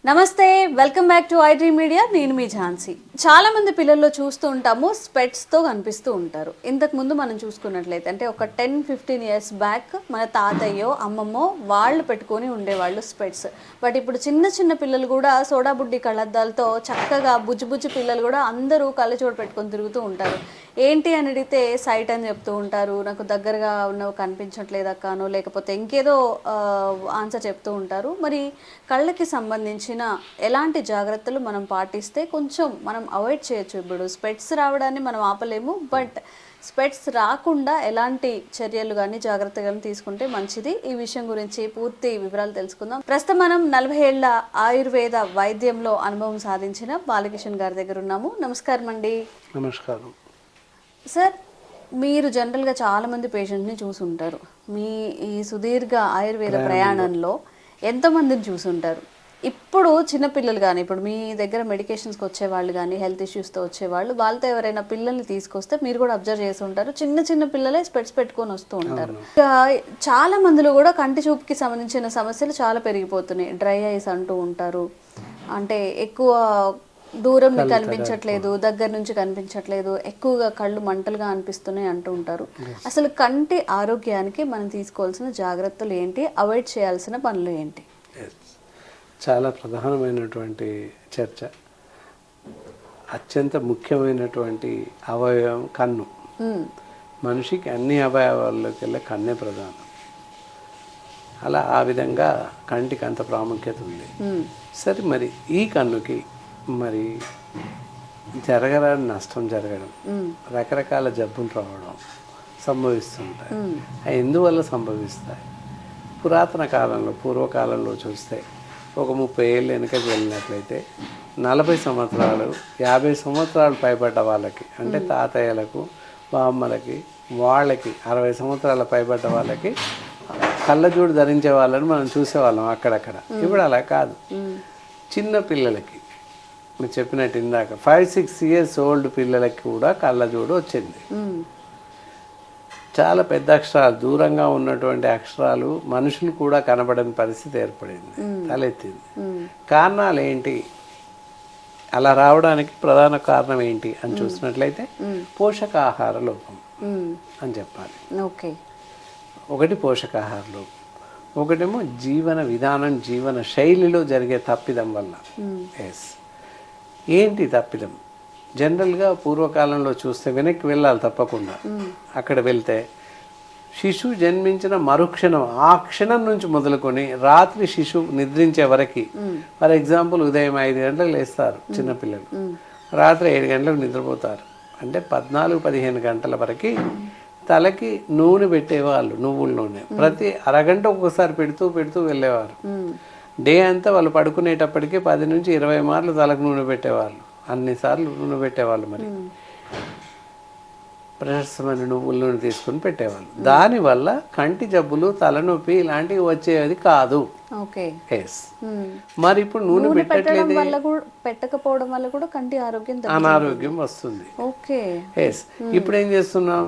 నమస్తే, welcome back to iDream media. నేను మీ ఝాన్సీ. చాలా మంది పిల్లల్లో చూస్తూ ఉంటాము, స్పెట్స్తో కనిపిస్తూ ఉంటారు. ఇంతకు ముందు మనం చూసుకున్నట్లయితే అంటే ఒక 10-15 ఇయర్స్ బ్యాక్ మన తాతయ్యో అమ్మమ్మో వాళ్ళు పెట్టుకొని ఉండేవాళ్ళు స్పెట్స్. బట్ ఇప్పుడు చిన్న చిన్న పిల్లలు కూడా సోడా బుడ్డి కళ్ళద్దాలతో చక్కగా బుజ్జి పిల్లలు కూడా అందరూ కళ్ళజోడు పెట్టుకొని తిరుగుతూ ఉంటారు. ఏంటి అని అడిగితే సైట్ అని చెప్తూ ఉంటారు, నాకు దగ్గరగా ఉన్నవి కనిపించట్లేదు అక్కనో, లేకపోతే ఇంకేదో ఆన్సర్ చెప్తూ ఉంటారు. మరి కళ్ళకి సంబంధించిన ఎలాంటి జాగ్రత్తలు మనం పాటిస్తే కొంచెం మనం అవాయిడ్ చేయొచ్చు? ఇప్పుడు స్పెట్స్ రావడాన్ని మనం ఆపలేము, బట్ స్పెట్స్ రాకుండా ఎలాంటి చర్యలు కానీ జాగ్రత్తలు కానీ తీసుకుంటే మంచిది? ఈ విషయం గురించి పూర్తి వివరాలు తెలుసుకుందాం. ప్రస్తుతం మనం 40 ఏళ్ల ఆయుర్వేద వైద్యంలో అనుభవం సాధించిన బాలకిషన్ గారి దగ్గర ఉన్నాము. నమస్కారం అండి. నమస్కారం సార్. మీరు జనరల్గా చాలామంది పేషెంట్ని చూసుంటారు. మీ ఈ సుదీర్ఘ ఆయుర్వేద ప్రయాణంలో ఎంతోమందిని చూసుంటారు. ఇప్పుడు చిన్నపిల్లలు కానీ, ఇప్పుడు మీ దగ్గర మెడికేషన్స్కి వచ్చేవాళ్ళు కానీ, హెల్త్ ఇష్యూస్తో వచ్చేవాళ్ళు, వాళ్ళతో ఎవరైనా పిల్లల్ని తీసుకొస్తే మీరు కూడా అబ్జర్వ్ చేసి ఉంటారు, చిన్న పిల్లలే స్పెట్స్ పెట్టుకొని వస్తూ ఉంటారు. చాలా మందిలో కూడా కంటి చూపుకి సంబంధించిన సమస్యలు చాలా పెరిగిపోతున్నాయి. డ్రై ఐస్ అంటూ ఉంటారు, అంటే ఎక్కువ దూరం కనిపించట్లేదు, దగ్గర నుంచి కనిపించట్లేదు, ఎక్కువగా కళ్ళు మంటలుగా అనిపిస్తున్నాయి అంటూ ఉంటారు. అసలు కంటి ఆరోగ్యానికి మనం తీసుకోవాల్సిన జాగ్రత్తలు ఏంటి, అవాయిడ్ చేయాల్సిన పనులు ఏంటి? చాలా ప్రధానమైనటువంటి చర్చ. అత్యంత ముఖ్యమైనటువంటి అవయవం కన్ను. మనిషికి అన్ని అవయవాల్లోకి వెళ్ళే కన్నే ప్రధానం. అలా ఆ విధంగా కంటికి అంత ప్రాముఖ్యత ఉంది. సరే, మరి ఈ కన్నుకి మరి జరగరాని నష్టం జరగడం, రకరకాల జబ్బులు రావడం సంభవిస్తుంటాయి. అవి ఎందువల్ల సంభవిస్తాయి? పురాతన కాలంలో, పూర్వకాలంలో చూస్తే ఒక 30 ఏళ్ళు వెనుకకి వెళ్ళినట్లయితే 40 సంవత్సరాలు 50 సంవత్సరాలు పైబడ్డ వాళ్ళకి, అంటే తాతయ్యలకు బామ్మలకి, వాళ్ళకి 60 సంవత్సరాల పైబడ్డ వాళ్ళకి కళ్ళజోడు ధరించే వాళ్ళని మనం చూసేవాళ్ళం అక్కడక్కడ. ఇప్పుడు అలా కాదు. చిన్న పిల్లలకి మీరు చెప్పినట్టు ఇందాక 5-6 ఇయర్స్ ఓల్డ్ పిల్లలకి కూడా కళ్ళజోడు వచ్చింది. చాలా పెద్ద అక్షరాలు, దూరంగా ఉన్నటువంటి అక్షరాలు మనుషులు కూడా కనబడని పరిస్థితి ఏర్పడింది, తలెత్తింది. కారణాలు ఏంటి? అలా రావడానికి ప్రధాన కారణం ఏంటి అని చూసినట్లయితే పోషకాహార లోపం అని చెప్పాలి. ఒకటి పోషకాహార లోపం, ఒకటేమో జీవన విధానం, జీవన శైలిలో జరిగే తప్పిదం వల్ల. ఏంటి తప్పిదం? జనరల్గా పూర్వకాలంలో చూస్తే వెనక్కి వెళ్ళాలి తప్పకుండా. అక్కడ వెళ్తే శిశువు జన్మించిన మరుక్షణం, ఆ క్షణం నుంచి మొదలుకొని రాత్రి శిశువు నిద్రించే వరకు, ఫర్ ఎగ్జాంపుల్ ఉదయం 5 గంటలకు లేస్తారు చిన్నపిల్లలు, రాత్రి 7 గంటలకు నిద్రపోతారు. అంటే 14-15 గంటల వరకు తలకి నూనె పెట్టేవాళ్ళు, నువ్వుల నూనె. ప్రతి అరగంట ఒక్కొక్కసారి పెడుతూ వెళ్ళేవారు. డే అంతా వాళ్ళు పడుకునేటప్పటికీ 10 నుంచి 20 మార్లు తలకు నూనె పెట్టేవాళ్ళు, అన్నిసార్లు నూనె పెట్టేవాళ్ళు. మరి ప్రశస్తమైన నువ్వుల నూనె తీసుకుని పెట్టేవాళ్ళు. దానివల్ల కంటి జబ్బులు, తలనొప్పి ఇలాంటివి వచ్చేది కాదు. మరి ఇప్పుడు నూనె పెట్టకపోవడం వల్ల కూడా కంటి ఆరోగ్యం, అనారోగ్యం వస్తుంది. ఇప్పుడు ఏం చేస్తున్నాం?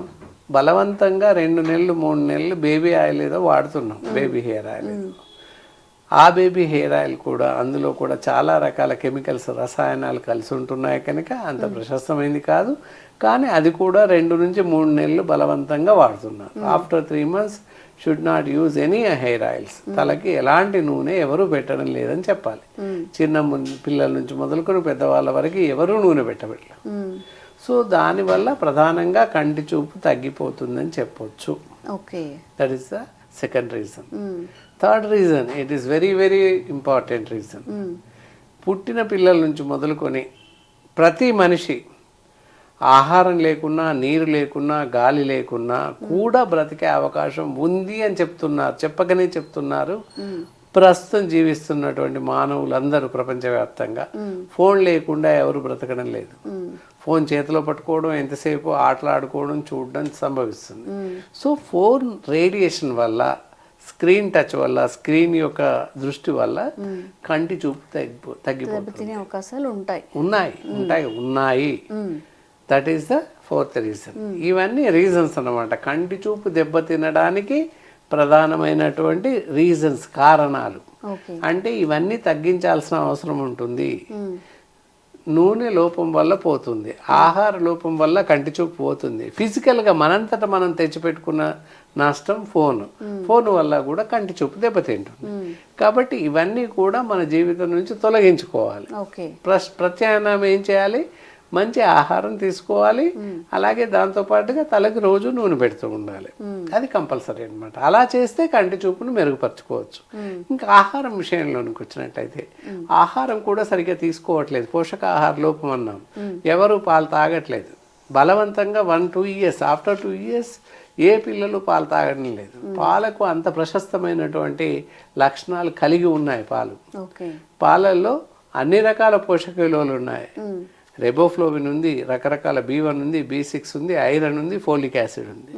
బలవంతంగా 2 నెలలు 3 నెలలు బేబీ ఆయిల్ ఏదో వాడుతున్నాం, బేబీ హెయిర్ ఆయిల్. ఆ బేబీ హెయిర్ ఆయిల్ కూడా, అందులో కూడా చాలా రకాల కెమికల్స్, రసాయనాలు కలిసి ఉంటున్నాయి కనుక అంత ప్రశస్తమైంది కాదు. కానీ అది కూడా 2 నుంచి 3 నెలలు బలవంతంగా వాడుతున్నారు. After 3 months should not use any hair oils. తలకి ఎలాంటి నూనె ఎవరు పెట్టడం లేదని చెప్పాలి. చిన్న పిల్లల నుంచి మొదలుకొని పెద్దవాళ్ళ వరకు ఎవరూ నూనె పెట్టబెట్టలేదు. సో దానివల్ల ప్రధానంగా కంటి చూపు తగ్గిపోతుందని చెప్పొచ్చు. That is the second reason. Third reason, it is very important reason. పుట్టిన పిల్లల నుంచి మొదలుకొని ప్రతి మనిషి ఆహారం లేకున్నా, నీరు లేకున్నా, గాలి లేకున్నా కూడా బ్రతికే అవకాశం ఉంది అని చెప్తున్నారు. చెప్పకనే చెప్తున్నారు ప్రస్తుతం జీవిస్తున్నటువంటి మానవులందరూ ప్రపంచవ్యాప్తంగా. ఫోన్ లేకుండా ఎవరు బ్రతకడం లేదు. ఫోన్ చేతిలో పట్టుకోవడం, ఎంతసేపు ఆటలాడుకోవడం, చూడడం సంభవిస్తుంది. సో ఫోన్ రేడియేషన్ వల్ల, స్క్రీన్ టచ్ వల్ల, స్క్రీన్ యొక్క దృష్టి వల్ల కంటి చూపు తగ్గిపోతుంది. అవకాశాలు ఉన్నాయి. That is the fourth reason. ఇవన్నీ రీజన్స్ అన్నమాట. కంటి చూపు దెబ్బతినడానికి ప్రధానమైనటువంటి రీజన్స్, కారణాలు. ఓకే. అంటే ఇవన్నీ తగ్గించాల్సిన అవసరం ఉంటుంది. నూనె లోపం వల్ల పోతుంది, ఆహార లోపం వల్ల కంటి చూపు పోతుంది, ఫిజికల్గా మనంతట మనం తెచ్చిపెట్టుకున్న నష్టం ఫోన్ వల్ల కూడా కంటి చూపు దెబ్బతింటుంది. కాబట్టి ఇవన్నీ కూడా మన జీవితం నుంచి తొలగించుకోవాలి. ప్రత్యామ్నాయం ఏం చేయాలి? మంచి ఆహారం తీసుకోవాలి, అలాగే దాంతోపాటుగా తలకి రోజు నూనె పెడుతూ ఉండాలి. అది కంపల్సరీ అనమాట. అలా చేస్తే కంటి చూపును మెరుగుపరచుకోవచ్చు. ఇంకా ఆహారం విషయంలోనికి వచ్చినట్టయితే ఆహారం కూడా సరిగ్గా తీసుకోవట్లేదు, పోషకాహార లోపం అన్నాం. ఎవరు పాలు తాగట్లేదు బలవంతంగా. 1-2 years, ఆఫ్టర్ 2 years ఏ పిల్లలు పాలు తాగడం లేదు. పాలకు అంత ప్రశస్తమైనటువంటి లక్షణాలు కలిగి ఉన్నాయి పాలల్లో అన్ని రకాల పోషక విలువలు ఉన్నాయి. రెబోఫ్లోవిన్ ఉంది, రకరకాల B1 ఉంది, B6 ఉంది, ఐరన్ ఉంది, ఫోలిక్ యాసిడ్ ఉంది.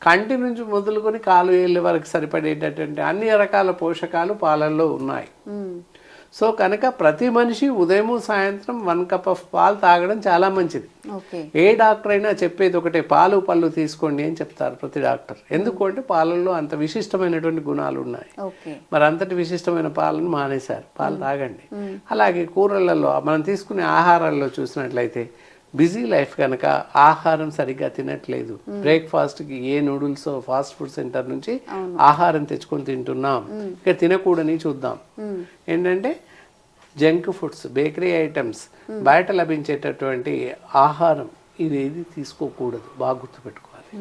కంటి నుంచి మొదలుకొని కాలు ఏళ్ళ వరకు సరిపడేటటువంటి అన్ని రకాల పోషకాలు పాలల్లో ఉన్నాయి. సో కనుక ప్రతి మనిషి ఉదయం సాయంత్రం 1 cup ఆఫ్ పాలు తాగడం చాలా మంచిది. ఏ డాక్టర్ అయినా చెప్పేది ఒకటే, పాలు పళ్ళు తీసుకోండి అని చెప్తారు ప్రతి డాక్టర్. ఎందుకంటే పాలల్లో అంత విశిష్టమైనటువంటి గుణాలు ఉన్నాయి. మరి అంతటి విశిష్టమైన పాలను మానేశారు, పాలు తాగండి. అలాగే కూరలలో మనం తీసుకునే ఆహారాల్లో చూసినట్లయితే బిజీ లైఫ్ కనుక ఆహారం సరిగ్గా తినట్లేదు. బ్రేక్ఫాస్ట్కి ఏ నూడిల్స్ ఫాస్ట్ ఫుడ్ సెంటర్ నుంచి ఆహారం తెచ్చుకొని తింటున్నాం. ఇక తినకూడని చూద్దాం. ఏంటంటే జంక్ ఫుడ్స్, బేకరీ ఐటమ్స్, బయట లభించేటటువంటి ఆహారం ఇదేది తీసుకోకూడదు. బాగా గుర్తుపెట్టుకోవాలి.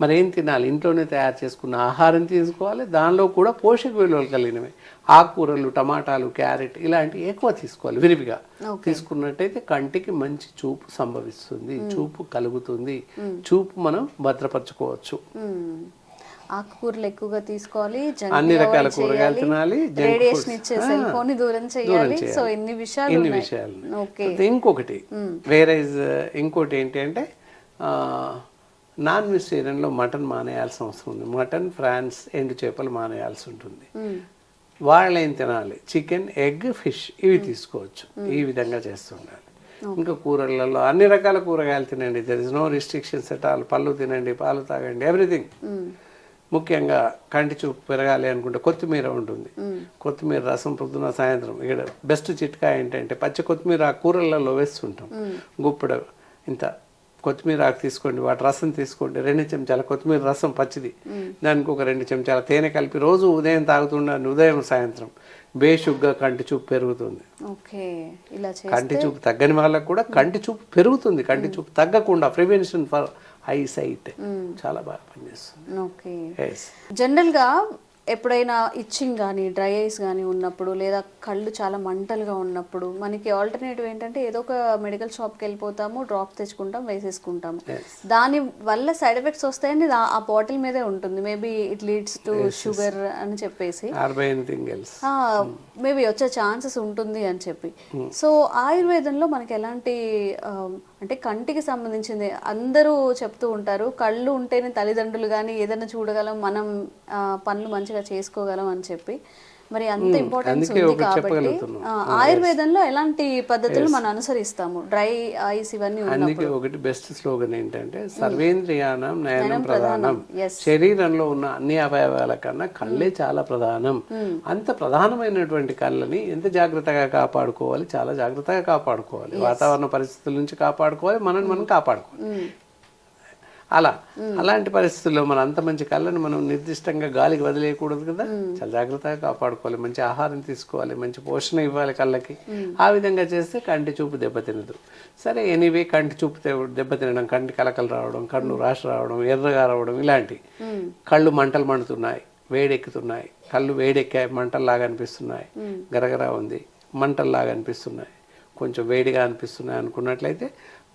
మరి ఏం తినాలి? ఇంట్లోనే తయారు చేసుకున్న ఆహారం తీసుకోవాలి. దానిలో కూడా పోషక విలువలు కలిగినవి ఆకుకూరలు, టమాటాలు, క్యారెట్ ఇలాంటివి ఎక్కువ తీసుకోవాలి. విరివిగా తీసుకున్నట్టయితే కంటికి మంచి చూపు సంభవిస్తుంది, చూపు కలుగుతుంది, చూపు మనం భద్రపరచుకోవచ్చు. ఆకుకూరలు ఎక్కువగా తీసుకోవాలి, అన్ని రకాల కూరగాయలు తినాలి, ఇన్ని విషయాలు. ఇంకొకటి ఇంకోటి ఏంటి అంటే నాన్ వెజిటేరియన్లో మటన్ మానేయాల్సిన అవసరం ఉంది. మటన్, ఫ్రాన్స్, ఎండు చేపలు మానేయాల్సి ఉంటుంది. వాళ్ళు ఏం తినాలి? చికెన్, ఎగ్, ఫిష్ ఇవి తీసుకోవచ్చు. ఈ విధంగా చేస్తుండాలి. ఇంకా కూరలలో అన్ని రకాల కూరగాయలు తినండి. There is no restrictions at all. పళ్ళు తినండి, పాలు తాగండి, ఎవ్రీథింగ్. ముఖ్యంగా కంటి చూపు పెరగాలి అనుకుంటే కొత్తిమీర ఉంటుంది. కొత్తిమీర రసం పొద్దున సాయంత్రం. ఇక్కడ బెస్ట్ చిట్కా ఏంటంటే పచ్చి కొత్తిమీర కూరలలో వేస్తుంటాం. గుప్పుడు ఇంత కొత్తిమీర ఆకు తీసుకోండి, వాటి రసం తీసుకోండి, 2 చెంచాల కొత్తిమీర రసం పచ్చిది, దానికి ఒక 2 చెంచాల తేనె కలిపి రోజు ఉదయం తాగుతుండండి. ఉదయం సాయంత్రం బేషుగ్గా కంటి చూపు పెరుగుతుంది. కంటి చూపు తగ్గని వాళ్ళకు కూడా కంటి చూపు పెరుగుతుంది. కంటి చూపు తగ్గకుండా ప్రివెన్షన్ ఫర్ ఐ సైట్ చాలా బాగా పనిచేస్తుంది. జనరల్గా ఎప్పుడైనా ఇచ్చింగ్ కానీ, డ్రై ఐస్ కానీ ఉన్నప్పుడు, లేదా కళ్ళు చాలా మంటలుగా ఉన్నప్పుడు మనకి ఆల్టర్నేటివ్ ఏంటంటే ఏదో ఒక మెడికల్ షాప్కి వెళ్ళిపోతాము, డ్రాప్స్ తెచ్చుకుంటాం, వేసేసుకుంటాము. దాని వల్ల సైడ్ ఎఫెక్ట్స్ వస్తాయని ఆ బాటిల్ మీదే ఉంటుంది. Maybe it leads to sugar అని చెప్పేసి, మేబీ వచ్చే ఛాన్సెస్ ఉంటుంది అని చెప్పి. సో ఆయుర్వేదంలో మనకి ఎలాంటి అంటే కంటికి సంబంధించింది అందరూ చెప్తూ ఉంటారు, కళ్ళు ఉంటేనే తల్లిదండ్రులు కానీ ఏదైనా చూడగలం, మనం పనులు మంచిగా చేసుకోగలం అని చెప్పి. మరి అంత ఇంపార్టెన్స్ ఉంది కాబట్టి ఆయుర్వేదంలో ఎలాంటి పద్ధతులు మనం అనుసరిస్తాము? డ్రై ఐస్ ఇవన్నీ అందుకే ఒకటి బెస్ట్ స్లోగన్ ఏంటంటే సర్వేంద్రియానం నయనం ప్రధానం. శరీరంలో ఉన్న అన్ని అవయవాల కన్నా కళ్ళే చాలా ప్రధానం. అంత ప్రధానమైనటువంటి కళ్ళని ఎంత జాగ్రత్తగా కాపాడుకోవాలి, చాలా జాగ్రత్తగా కాపాడుకోవాలి. వాతావరణ పరిస్థితుల నుంచి కాపాడుకోవాలి, మనం కాపాడుకోవాలి. అలాంటి పరిస్థితుల్లో మనం అంత మంచి కళ్ళని మనం నిర్దిష్టంగా గాలికి వదిలేయకూడదు కదా. చాలా జాగ్రత్తగా కాపాడుకోవాలి, మంచి ఆహారం తీసుకోవాలి, మంచి పోషణ ఇవ్వాలి కళ్ళకి. ఆ విధంగా చేస్తే కంటి చూపు దెబ్బతినదు. సరే, ఎనీవే కంటి చూపు దెబ్బతినడం, కంటి కలకలు రావడం, కళ్ళు రాష్ రావడం, ఎర్రగా రావడం, ఇలాంటి కళ్ళు మంటలు మండుతున్నాయి, వేడెక్కుతున్నాయి, కళ్ళు వేడెక్కాయి, మంటల్లాగా అనిపిస్తున్నాయి, గరగరా ఉంది, మంటల్లాగా అనిపిస్తున్నాయి, కొంచెం వేడిగా అనిపిస్తున్నాయి అనుకున్నట్లయితే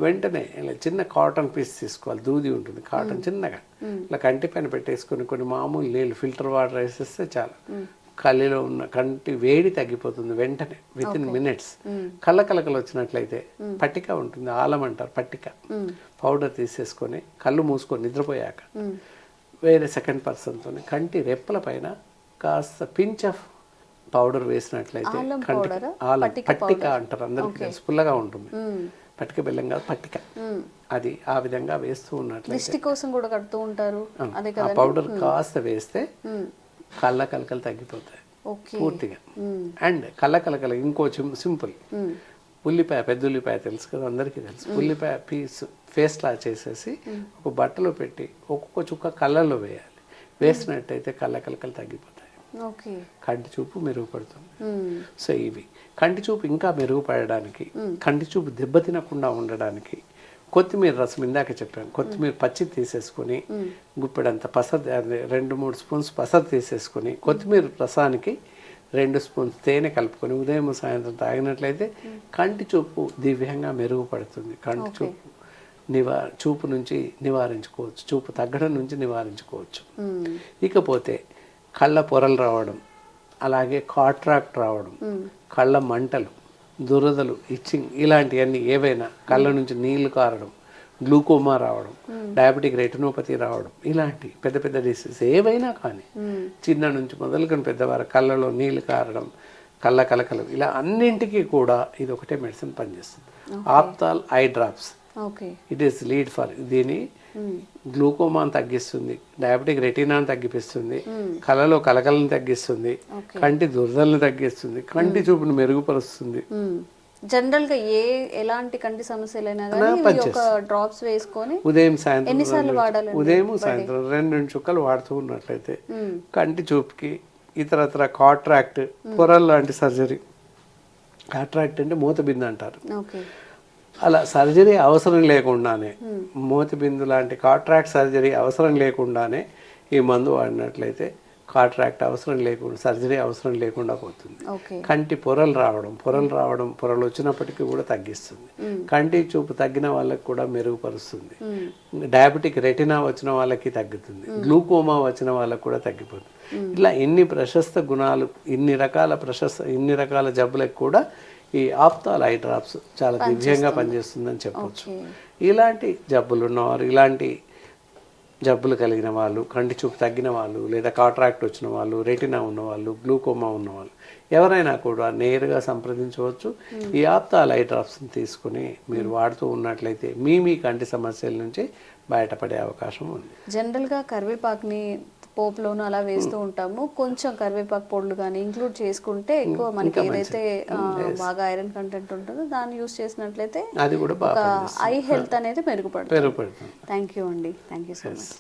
వెంటనే ఇలా చిన్న కాటన్ పీస్ తీసుకోవాలి. దూది ఉంటుంది, కాటన్ చిన్నగా ఇలా కంటి పైన పెట్టేసుకొని కొన్ని మామూలు నీళ్ళు, ఫిల్టర్ వాటర్ వేసేస్తే చాలు. కళ్ళలో ఉన్న కంటి వేడి తగ్గిపోతుంది వెంటనే, విత్ ఇన్ మినిట్స్. కళ్ళకలకలు వచ్చినట్లయితే పట్టిక ఉంటుంది, ఆలం అంటారు, పట్టిక పౌడర్ తీసేసుకొని కళ్ళు మూసుకొని నిద్రపోయాక వేరే సెకండ్ పర్సన్తో కంటి రెప్పల పైన కాస్త పించ్ ఆఫ్ పౌడర్ వేసినట్లయితే కంటి ఆలం, పట్టిక అంటారు, అందరికీ తెలుసు, పుల్లగా ఉంటుంది. పట్టిక బెల్లం కాదు, పట్టిక. అది ఆ విధంగా వేస్తూ ఉన్నట్లయితే కోసం కూడా కడుతూ ఉంటారు. ఆ పౌడర్ కాస్త వేస్తే కళ్ళ కలకలు తగ్గిపోతాయి. ఓకే. పూర్తిగా. అండ్ కళ్ళ ఇంకో సింపుల్ ఉల్లిపాయ, పెద్ద ఉల్లిపాయ తెలుసు కదా, అందరికీ తెలుసు. ఉల్లిపాయ పీస్ పేస్ట్లా చేసేసి ఒక బట్టలో పెట్టి ఒక్కొక్క చుక్క కళ్ళల్లో వేయాలి. వేసినట్టయితే కళ్ళలు తగ్గిపోతాయి. ఓకే. కంటి చూపు మెరుగుపడుతుంది. సో ఇవి కంటి చూపు ఇంకా మెరుగుపడడానికి, కంటి చూపు దెబ్బతినకుండా ఉండడానికి కొత్తిమీర రసం ఇందాక చెప్పాను. కొత్తిమీర పచ్చి తీసేసుకొని గుప్పెడంత పసరు, 2-3 స్పూన్స్ పసరు తీసేసుకొని కొత్తిమీర రసానికి 2 స్పూన్స్ తేనె కలుపుకొని ఉదయం సాయంత్రం తాగినట్లయితే కంటి చూపు దివ్యంగా మెరుగుపడుతుంది. కంటి చూపు నుంచి నివారించుకోవచ్చు, చూపు తగ్గడం నుంచి నివారించుకోవచ్చు. ఇకపోతే కళ్ళ పొరలు రావడం, అలాగే కాట్రాక్ట్ రావడం, కళ్ళ మంటలు, దురదలు, ఇచ్చింగ్ ఇలాంటివన్నీ ఏవైనా, కళ్ళ నుంచి నీళ్లు కారడం, గ్లూకోమా రావడం, డయాబెటిక్ రెటినోపతి రావడం, ఇలాంటి పెద్ద పెద్ద డిసీజ్ ఏవైనా కానీ చిన్న నుంచి మొదలుకొని పెద్దవారు కళ్ళలో నీళ్లు కారడం, కళ్ళ కలకలు, ఇలా అన్నింటికీ కూడా ఇది ఒకటే మెడిసిన్ పనిచేస్తుంది. Ophthal eye drops. It is lead for దీని గ్లూకోమాను తగ్గిస్తుంది, డయాబెటిక్ రెటీనాను తగ్గిపిస్తుంది, కళ్ళలో కలకలను తగ్గిస్తుంది, కంటి దురదలను తగ్గిస్తుంది, కంటి చూపును మెరుగుపరుస్తుంది. జనరల్ గా ఎలాంటి కంటి సమస్యలైనా ఒక డ్రాప్స్ వేసుకొని ఉదయం సాయంత్రం ఎన్నిసార్లు వాడాలి? ఉదయం సాయంత్రం 2 చుక్కలు వాడుతూ ఉన్నట్లయితే కంటి చూపుకి ఇతరత్ర కాట్రాక్ట్, పొరల్ లాంటి సర్జరీ, కాట్రాక్ట్ అంటే మూతబిందు అంటారు, అలా సర్జరీ అవసరం లేకుండానే, మోతిబిందు లాంటి కాట్రాక్ట్ సర్జరీ అవసరం లేకుండానే ఈ మందు వాడినట్లయితే కాట్రాక్ట్ అవసరం లేకుండా, సర్జరీ అవసరం లేకుండా పోతుంది. కంటి పొరలు రావడం, పొరలు వచ్చినప్పటికీ కూడా తగ్గిస్తుంది. కంటి చూపు తగ్గిన వాళ్ళకి కూడా మెరుగుపరుస్తుంది. డయాబెటిక్ రెటినా వచ్చిన వాళ్ళకి తగ్గుతుంది. గ్లూకోమా వచ్చిన వాళ్ళకి కూడా తగ్గిపోతుంది. ఇలా ఇన్ని ప్రశస్త గుణాలు, ఇన్ని రకాల జబ్బులకు కూడా ఈ ఆప్తాల్ ఐ డ్రాప్స్ చాలా దివ్యంగా పనిచేస్తుందని చెప్పవచ్చు. ఇలాంటి జబ్బులు ఉన్నవారు, ఇలాంటి జబ్బులు కలిగిన వాళ్ళు, కంటి చూపు తగ్గిన వాళ్ళు, లేదా కాట్రాక్ట్ వచ్చిన వాళ్ళు, రెటినా ఉన్నవాళ్ళు, గ్లూకోమా ఉన్నవాళ్ళు ఎవరైనా కూడా నేరుగా సంప్రదించవచ్చు. ఈ ఆప్తాల్ ఐ డ్రాప్స్ని తీసుకుని మీరు వాడుతూ ఉన్నట్లయితే మీ కంటి సమస్యల నుంచి బయటపడే అవకాశం ఉంది. జనరల్గా కరివేపాకుని పోపులోను అలా వేస్తూ ఉంటాము. కొంచెం కరివేపాకు పొడులు కానీ ఇంక్లూడ్ చేసుకుంటే ఎక్కువ మనకి ఏదైతే బాగా ఐరన్ కంటెంట్ ఉంటుందో దాన్ని యూస్ చేసినట్లయితే అది కూడా బాగా ఐ హెల్త్ అనేది మెరుగుపడుతుంది. థ్యాంక్ యూ అండి, థ్యాంక్ యూ సో మచ్.